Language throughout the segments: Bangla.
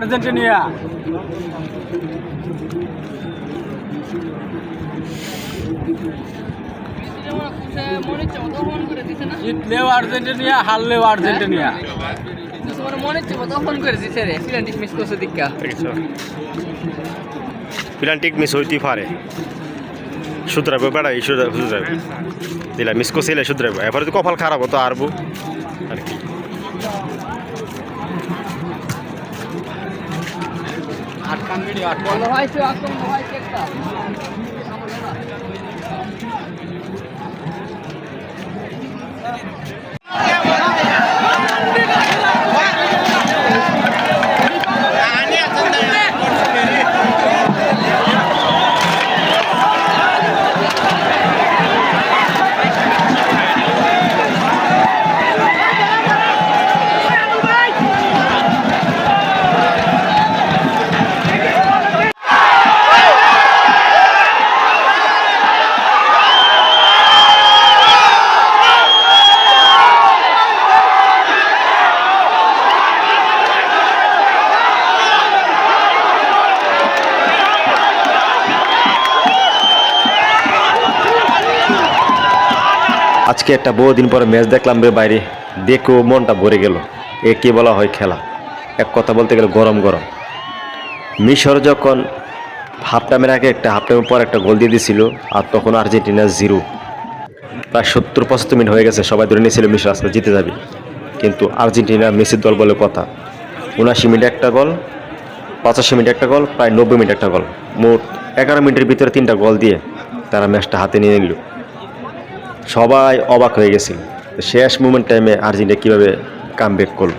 আর্জেন্টিনা। জিতলেও আর্জেন্টিনা, হারলেও আর্জেন্টিনা। প্লান্টিক মিস হইতেই পারে, শুধরাবো বেড়াই শুধরাবো দিলা মিস করছিলে শুধরাবো। এবারে তো কপাল খারাপ হতো আরবো আর কি। আজকে একটা বহুদিন পরে ম্যাচ দেখলাম রে বাইরে, দেখেও মনটা ভরে গেল। এ কি বলা হয় খেলা, এক কথা বলতে গেলে গরম গরম। মিশর যখন হাফ টাইমের আগে হাফ টাইমের পর একটা গোল দিয়ে দিয়েছিল, আর তখন আর্জেন্টিনা 0। প্রায় 70-75 মিনিট হয়ে গেছে, সবাই ধরে নিয়েছিল মিশর আজকে জিতে যাবে। কিন্তু আর্জেন্টিনা মেসির দল বলে কথা, 79 মিনিটে একটা গোল, 85 মিনিটে একটা গোল, প্রায় 90 মিনিট একটা গোল, মোট 11 মিনিটের ভিতরে 3টা গোল দিয়ে তারা ম্যাচটা হাতে নিয়ে নিল। সবাই অবাক হয়ে গেছিল শেষ মোমেন্ট টাইমে আর্জেন্টিনা কীভাবে কামব্যাক করল।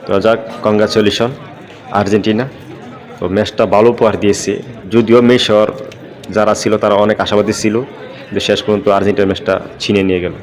তো যাক, কংগ্রাচুলেশন আর্জেন্টিনা। তো ম্যাচটা ভালো উপহার দিয়েছে, যদিও মিশর যারা ছিল তারা অনেক আশাবাদী ছিল, কিন্তু শেষ পর্যন্ত আর্জেন্টিনা ম্যাচটা ছিনিয়ে নিয়ে গেল।